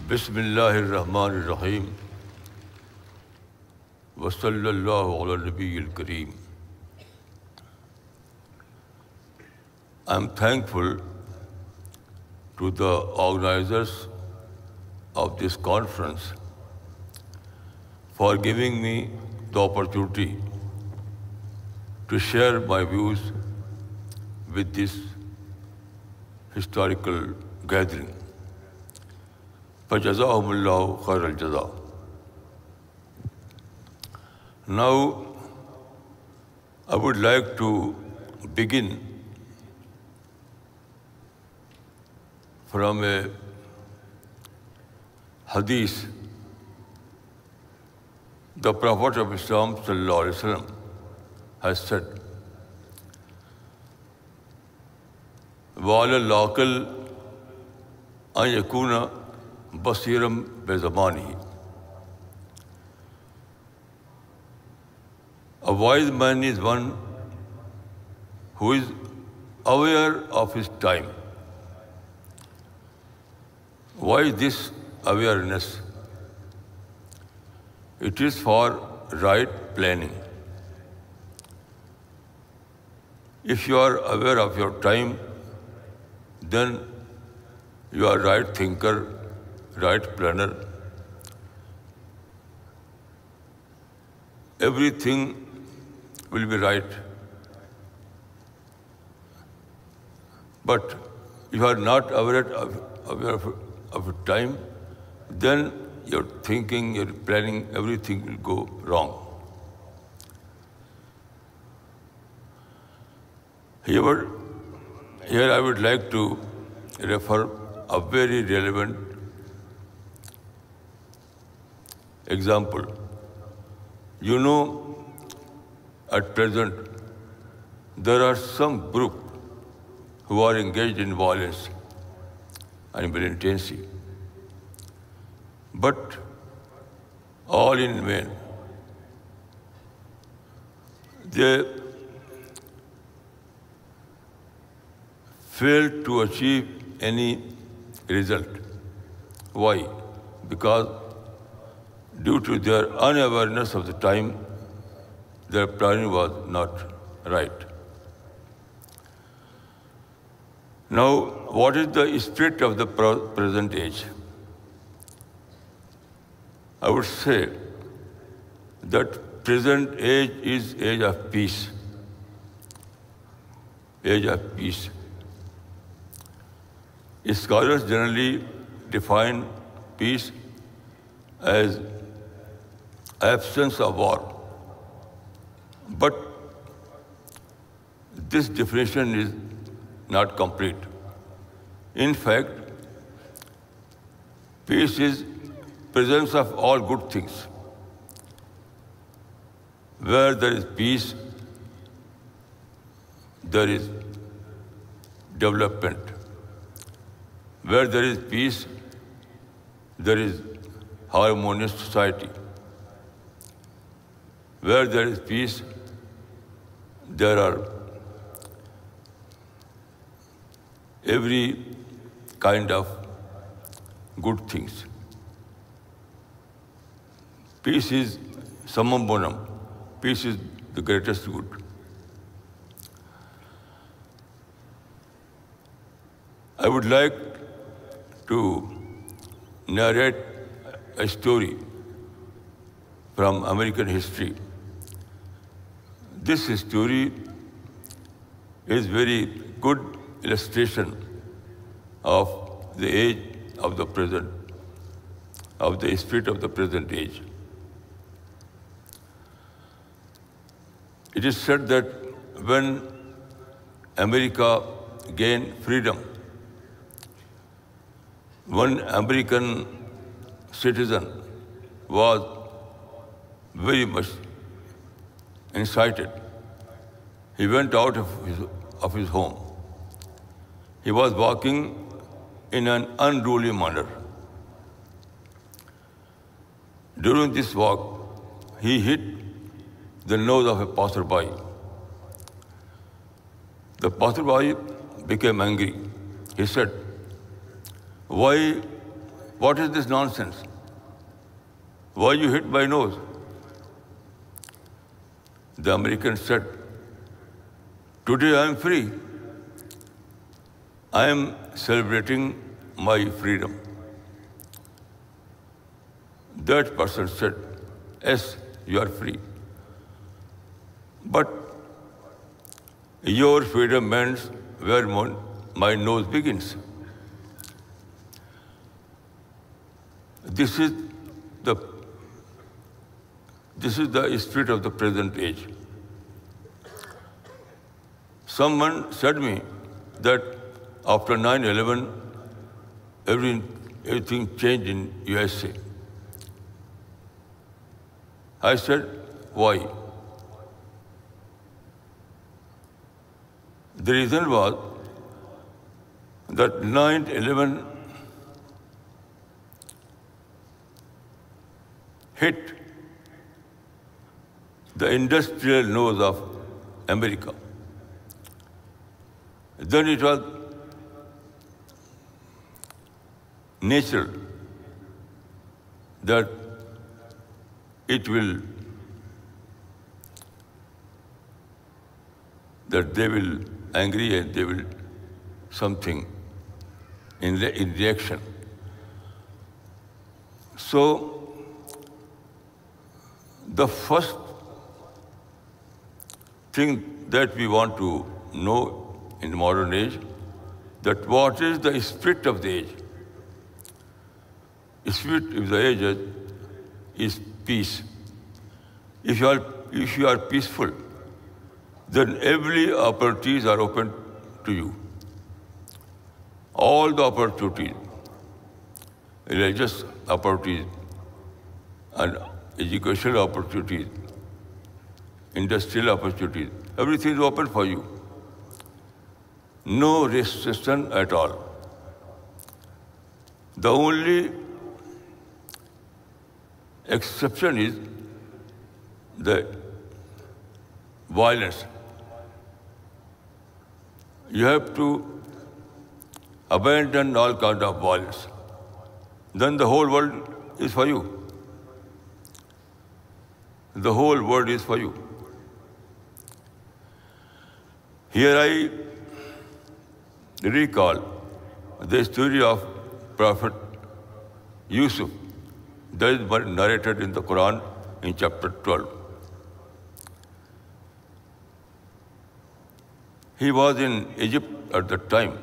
बिस्मिल्लाहिर्रहमानिर्रहीम वसल्लल्लाहु अला नबील करीम। I am thankful to the organizers of this conference for giving me the opportunity to share my views with this historical gathering. Fajazahumullahu khair al-jaza. Now, I would like to begin from a hadith. The Prophet of Islam sallallahu alaihi wasallam has said, وَعَلَى الْعَاقِلِ أَنْ يَكُونَ بَصِيرًا بِزَمَانِهِ. A wise man is one who is aware of his time. Why is this awareness? It is for right planning. If you are aware of your time, then you are right thinker, right planner. Everything will be right. But if you are not aware of time, then your thinking, your planning, everything will go wrong. Here I would like to refer a very relevant example. You know, at present, there are some group who are engaged in violence and militancy, but all in vain. They fail to achieve any result. Why? Because due to their unawareness of the time, their planning was not right. Now, what is the spirit of the present age? I would say that present age is age of peace. Age of peace. Scholars generally define peace as absence of war. But this definition is not complete. In fact, peace is presence of all good things. Where there is peace, there is development. Where there is peace, there is harmonious society. Where there is peace, there are every kind of good things. Peace is summum bonum. Peace is the greatest good. I would like to narrate a story from American history. This story is very good illustration of the age of the present, of the spirit of the present age. It is said that when America gained freedom, one American citizen was very much incited. He went out of his home. He was walking in an unruly manner. During this walk, he hit the nose of a passerby. The passerby became angry. He said, "Why What is this nonsense? Why you hit my nose? The American said, today I am free. I am celebrating my freedom. That person said, yes, you are free. But your freedom ends where my nose begins. This is the spirit of the present age. Someone said me that after 9/11, everything changed in USA. I said, why? The reason was that 9/11 hit the industrial nose of America. Then it was natural that they will angry and they will something in reaction. So the first thing that we want to know in modern age, that what is the spirit of the age? The spirit of the age is peace. If you are peaceful, then every opportunities are open to you. All the opportunities, religious opportunities, and educational opportunities, industrial opportunities, everything is open for you. No restriction at all. The only exception is the violence. You have to abandon all kind of violence. Then the whole world is for you. The whole world is for you. Here I recall the story of Prophet Yusuf that is narrated in the Quran in chapter 12. He was in Egypt at the time,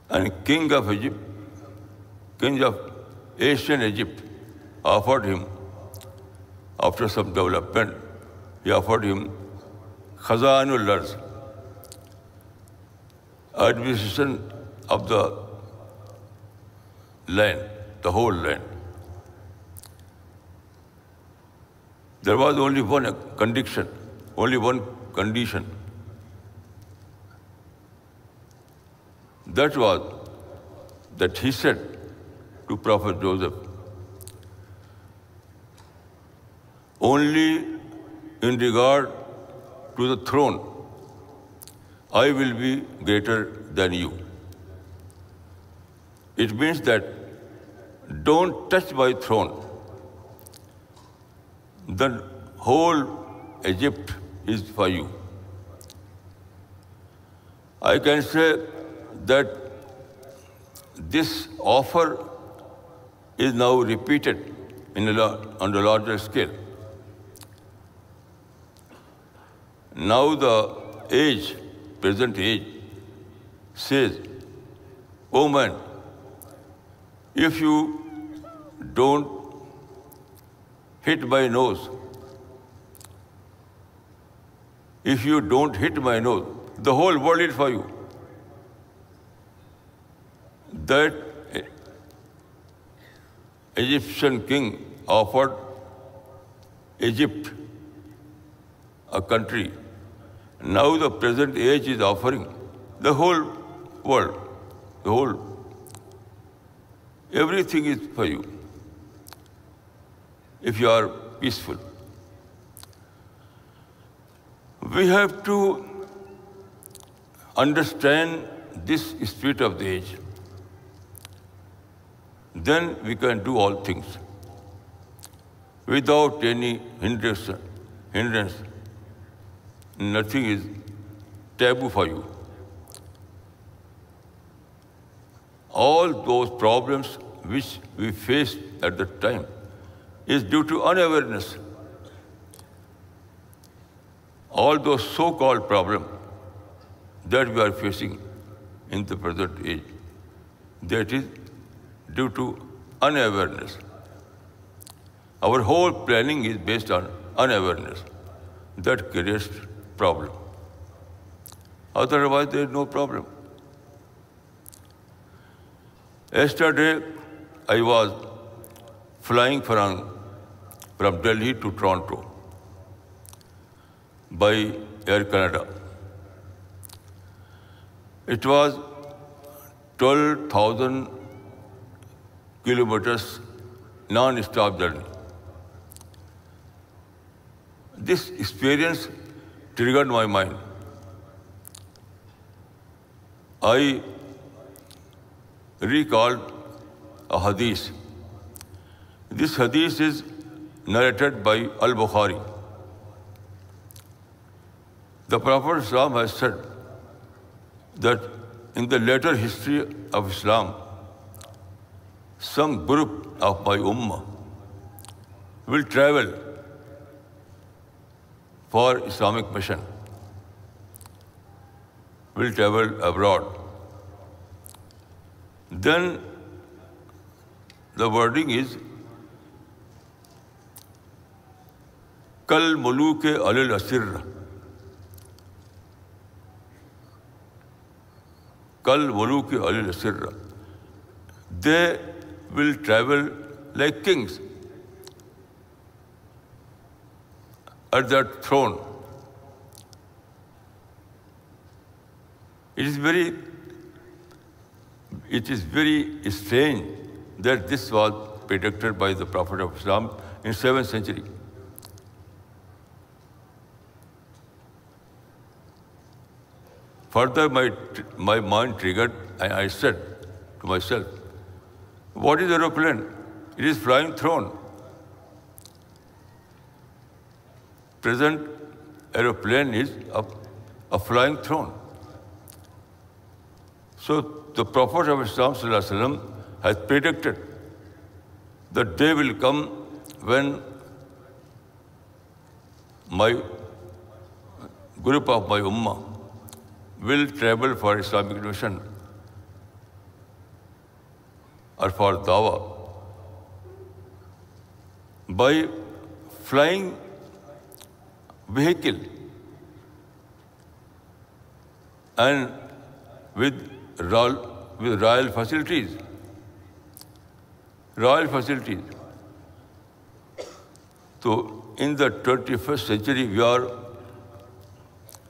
and king of ancient Egypt, offered him, after some development, he offered him Khazanul Ard, administration of the land, the whole land. There was only one condition. That was that he said to Prophet Joseph, only in regard to the throne, I will be greater than you. It means that don't touch my throne. The whole Egypt is for you. I can say that this offer is now repeated on a larger scale. Now the present age, says, oh man, if you don't hit my nose, the whole world is for you. That Egyptian king offered Egypt, a country. Now the present age is offering the whole world, everything is for you, if you are peaceful. We have to understand this spirit of the age. then we can do all things without any hindrance. Nothing is taboo for you. All those problems which we faced at the time is due to unawareness. All those so-called problems that we are facing in the present age, that is due to unawareness. Our whole planning is based on unawareness. That creates problem. Otherwise, there is no problem. Yesterday, I was flying from Delhi to Toronto by Air Canada. It was 12,000 kilometers non-stop journey. This experience triggered my mind. I recalled a hadith. This hadith is narrated by Al-Bukhari. The Prophet ﷺ has said that in the later history of Islam, some group of my ummah will travel for Islamic mission, will travel abroad. Then the wording is Kal Muluke Alil Asir. Kal Muluke Alil Asir. They will travel like kings at that throne. It is very strange that this was predicted by the Prophet of Islam in 7th century. Further, my mind triggered, and I said to myself, what is aeroplane? It is flying throne. Present aeroplane is a flying throne. So the Prophet of Islam ﷺ has predicted the day will come when my group of my ummah will travel for Islamic mission or for dawah by flying vehicle and with royal facilities. So in the 21st century, we are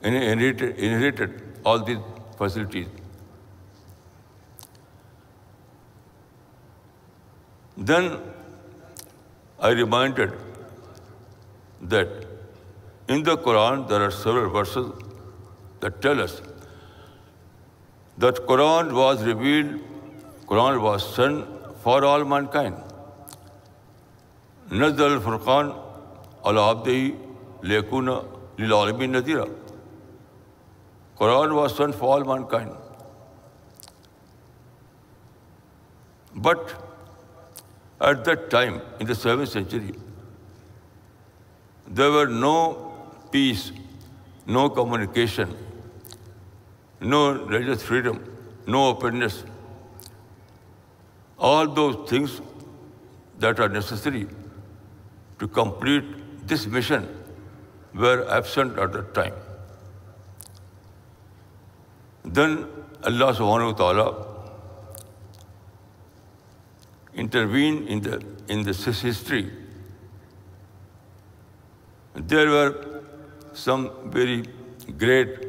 inherited all these facilities. Then I reminded that in the Quran there are several verses that tell us that Quran was revealed, Quran was sent for all mankind. Nazzal al-Furqan ala abdihi liyakuna lil alamin nadira. Quran was sent for all mankind. But at that time, in the 7th century, there were no peace, no communication, no religious freedom, no openness. All those things that are necessary to complete this mission were absent at that time. Then Allah subhanahu wa ta'ala intervened in this history. There were some very great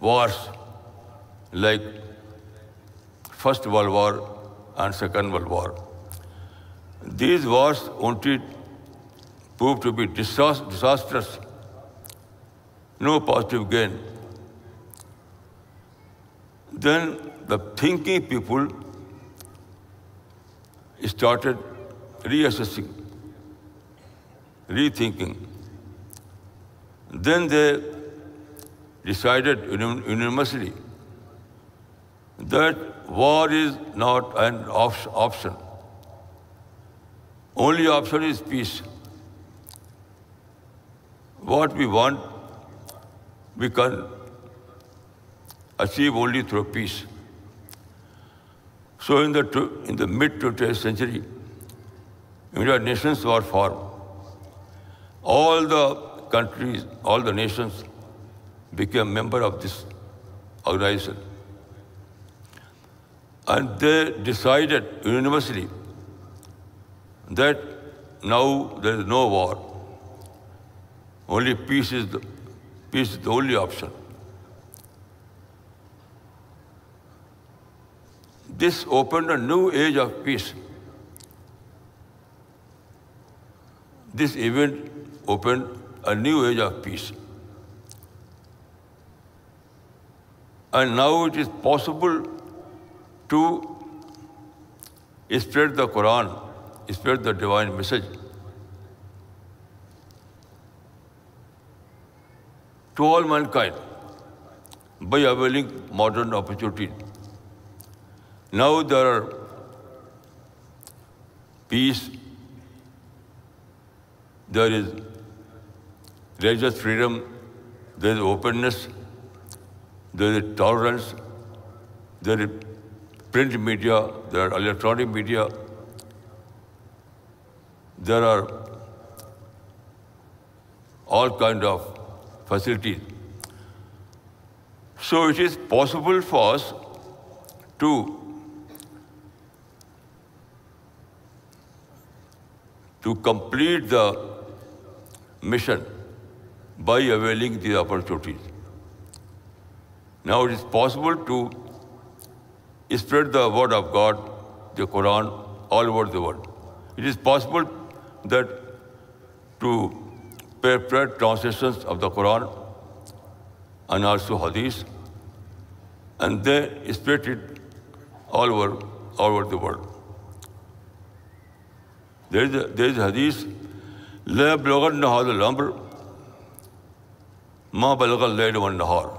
wars like First World War and Second World War. These wars only proved to be disastrous, no positive gain. Then the thinking people started reassessing, rethinking. Then they decided unanimously that war is not an option. Only option is peace. What we want, we can achieve only through peace. So in the mid-20th century, United Nations were formed. All the countries, all the nations became member of this organization. And they decided unanimously that now there is no war. Only peace is the only option. This opened a new age of peace. This event opened a new age of peace. And now it is possible to spread the Quran, spread the divine message to all mankind by availing modern opportunities. Now there are peace, there is religious freedom, there is openness, there is tolerance, there is print media, there are electronic media, there are all kinds of facilities. So it is possible for us to complete the mission by availing the opportunities. Now it is possible to spread the word of God, the Quran, all over the world. It is possible that to prepare translations of the Quran and also Hadith, and then spread it all over the world. There is a Hadith, لا يبلغن هذا الأمر ما بلغ الليل والنهار.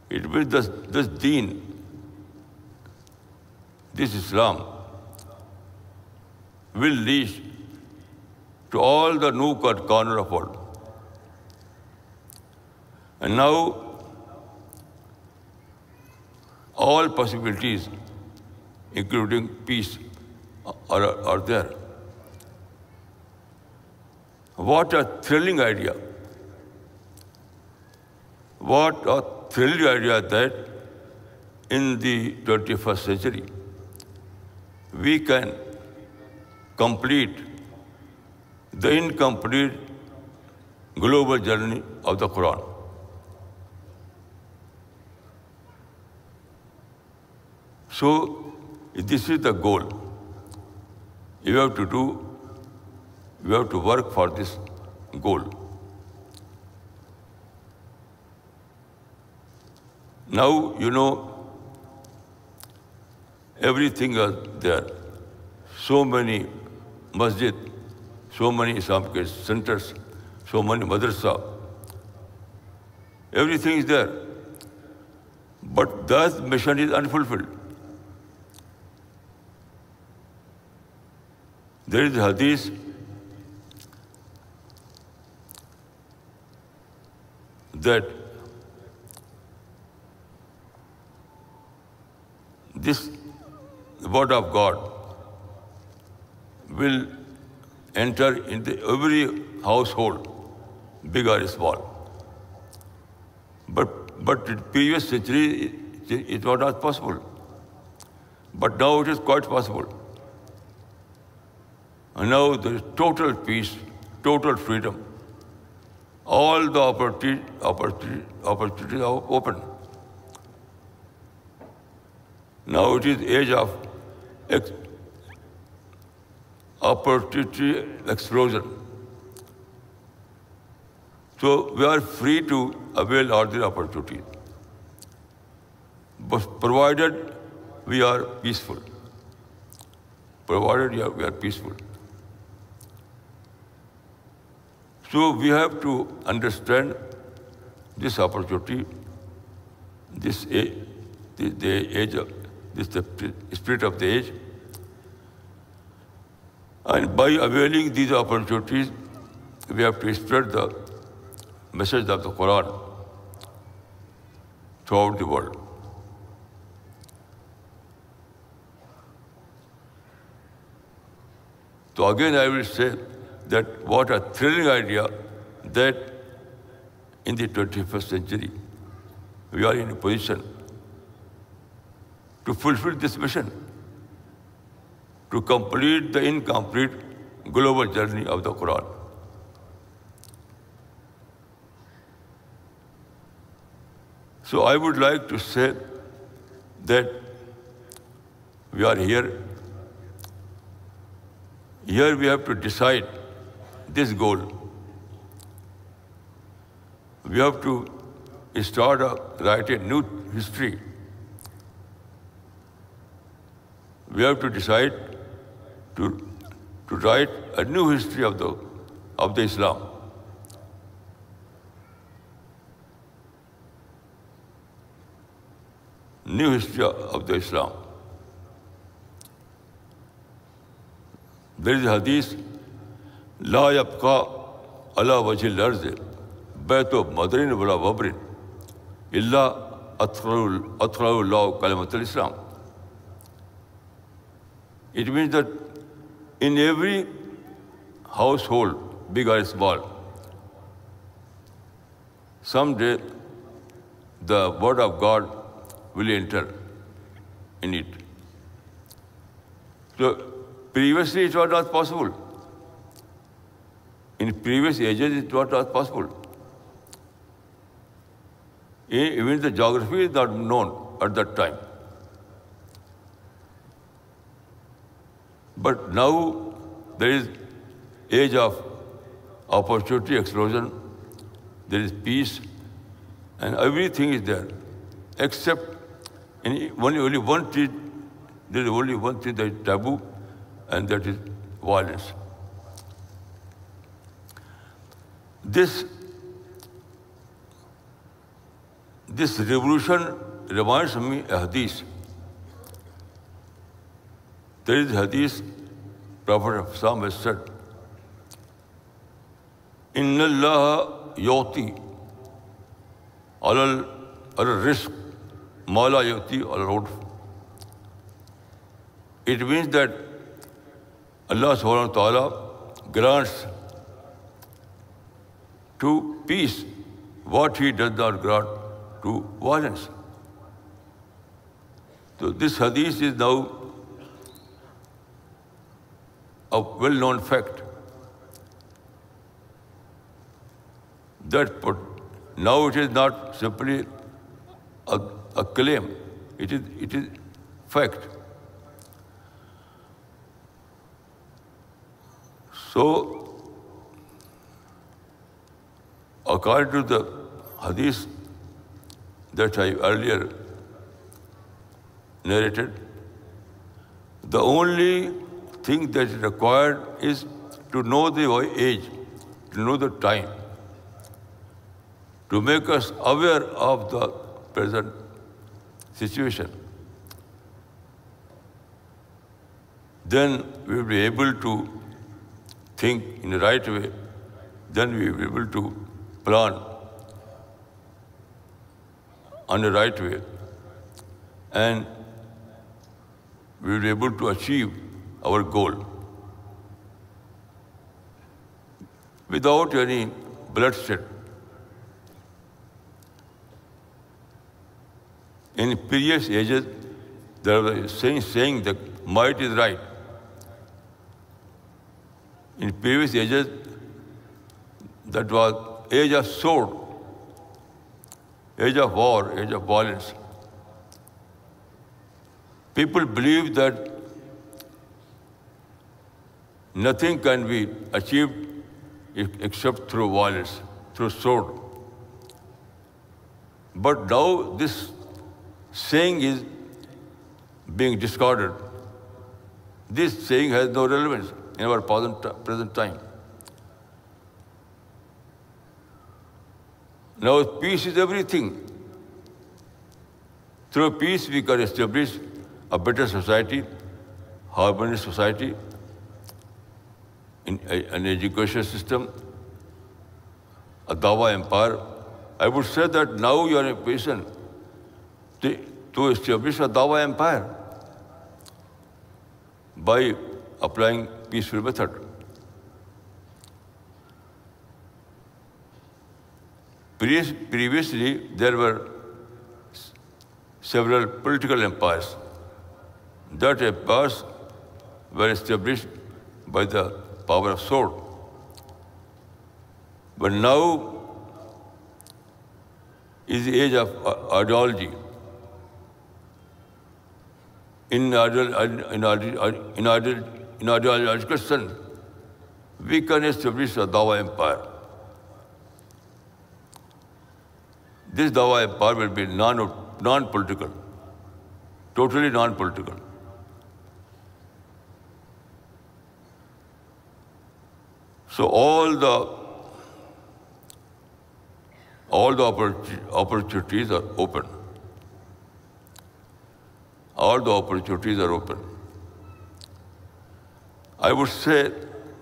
It means this deen, this Islam, will reach to all the nook and corner of the world. And now, all possibilities, including peace, are there. What a thrilling idea. What a thrilling idea that in the 21st century, we can complete the incomplete global journey of the Quran. So, this is the goal. We have to work for this goal. Now, everything is there. So many masjid, so many Islamic centers, so many madrasa. Everything is there. But that mission is unfulfilled. There is a hadith that this word of God will enter into every household, big or small. But in previous century, it was not possible. But now it is quite possible. And now there is total peace, total freedom. All the opportunities are open. Now it is age of opportunity explosion. So we are free to avail all the opportunities, but provided we are peaceful. provided we are peaceful. So we have to understand this opportunity, this age, the age of this the spirit of the age, and by availing these opportunities, we have to spread the message of the Quran throughout the world. So again, I will say that what a thrilling idea that in the 21st century, we are in a position to fulfill this mission, to complete the incomplete global journey of the Quran. So I would like to say that we are here. Here we have to decide this goal. We have to write a new history. We have to decide to write a new history of the Islam. New history of the Islam. There is a hadith, La yabqa ala wajhil arzi baytu madrin wala wabrin illa athrahu Allahu kalimatul Islam. It means that in every household, big or small, someday the word of God will enter in it. So previously it was not possible. In previous ages it was not possible. Even the geography is not known at that time. But now there is age of opportunity explosion, there is peace, and everything is there, except only one thing, there is only one thing that is taboo, and that is violence. This revolution reminds me a hadith. There is a hadith, Prophet Sam has said, Inna Allah yu'ti alal rizq ma la yu'ti alal udf. It means that Allah subhanahu wa ta'ala grants to peace what He does not grant to violence. So this hadith is now a well-known fact that now it is not simply a claim, it is fact. So, according to the hadith that I earlier narrated, the only thing that is required is to know the age, to know the time, to make us aware of the present situation. Then we will be able to think in the right way, then we will be able to plan on the right way, and we will be able to achieve our goal without any bloodshed. In previous ages, there was a saying that might is right. In previous ages, that was age of sword, age of war, age of violence. People believe that nothing can be achieved except through violence, through sword. But now this saying is being discarded. This saying has no relevance in our present time. Now, peace is everything. Through peace, we can establish a better society, harmonious society, in an education system, a Dawa empire. I would say that now you are in a position to establish a Dawa empire by applying peaceful method. Previously, there were several political empires. That empires were established by the power of sword. But now is the age of ideology. In ideological sense, we can establish a Dawa empire. This Dawa empire will be non-political, totally non-political. So all the opportunities are open. All the opportunities are open. I would say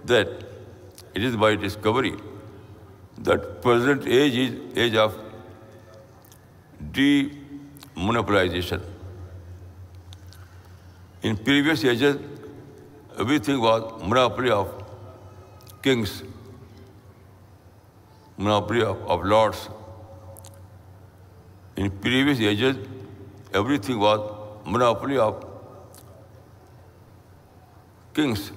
that it is by discovery that present age is age of demonopolization. In previous ages, everything was monopoly of kings, monopoly of lords. In previous ages, everything was monopoly of kings.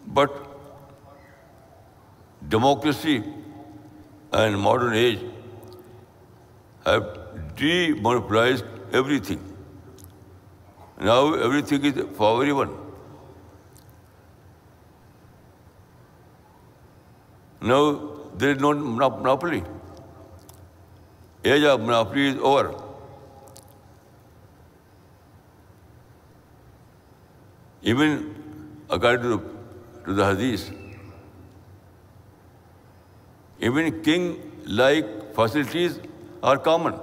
But democracy and modern age have demonopolized everything. Now everything is for everyone. Now there is no monopoly. Age of monopoly is over. Even according to the Hadith, even king-like facilities are common.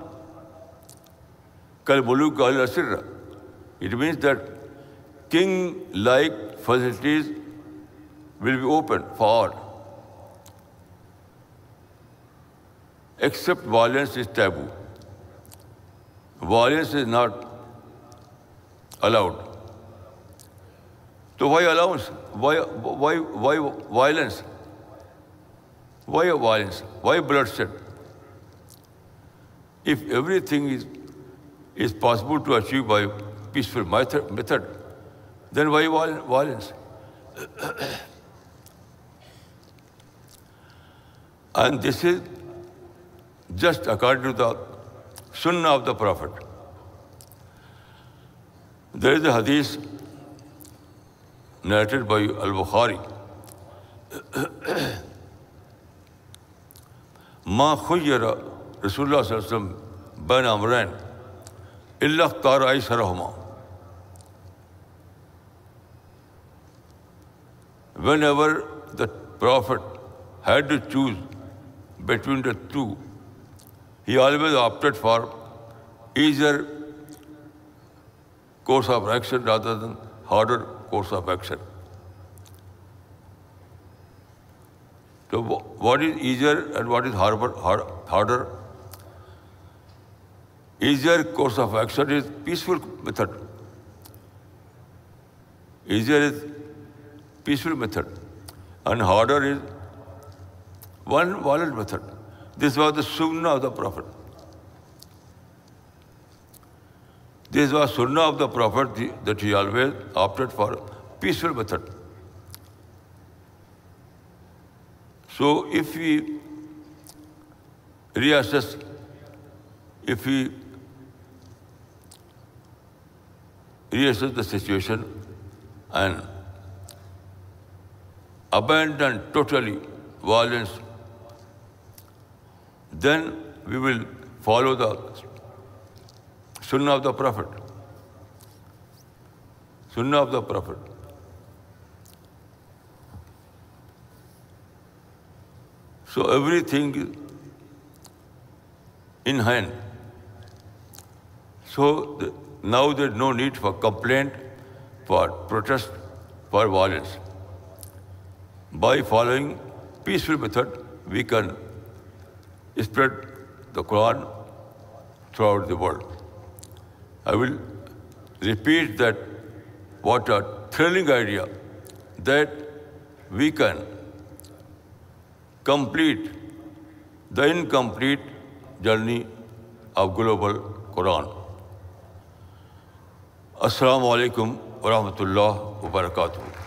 Kal muluk al asirra. It means that king-like facilities will be open for all. Except violence is taboo. Violence is not allowed. So why allowance? Why violence? Why violence? Why bloodshed? If everything is possible to achieve by peaceful method, then why violence? And this is just according to the Sunnah of the Prophet. There is a hadith narrated by Al-Bukhari. Ma khuyyara Rasulullah sallallahu alaihi wasallam bain amrayn illa ikhtara aysarahuma. Whenever the Prophet had to choose between the two, he always opted for easier course of action rather than harder course of action. So what is easier and what is harder? Easier course of action is peaceful method. Easier is peaceful method. And harder is one violent method. This was the Sunnah of the Prophet. This was Sunnah of the Prophet that he always opted for peaceful method. So if we reassess, if we reassess the situation and abandon totally violence, then we will follow the Sunnah of the Prophet. Sunnah of the Prophet. So everything is in hand. So now there is no need for complaint, for protest, for violence. By following peaceful method, we can spread the Quran throughout the world. I will repeat that what a thrilling idea that we can complete the incomplete journey of global Quran. Assalamu alaikum wa rahmatullah wa barakatuh.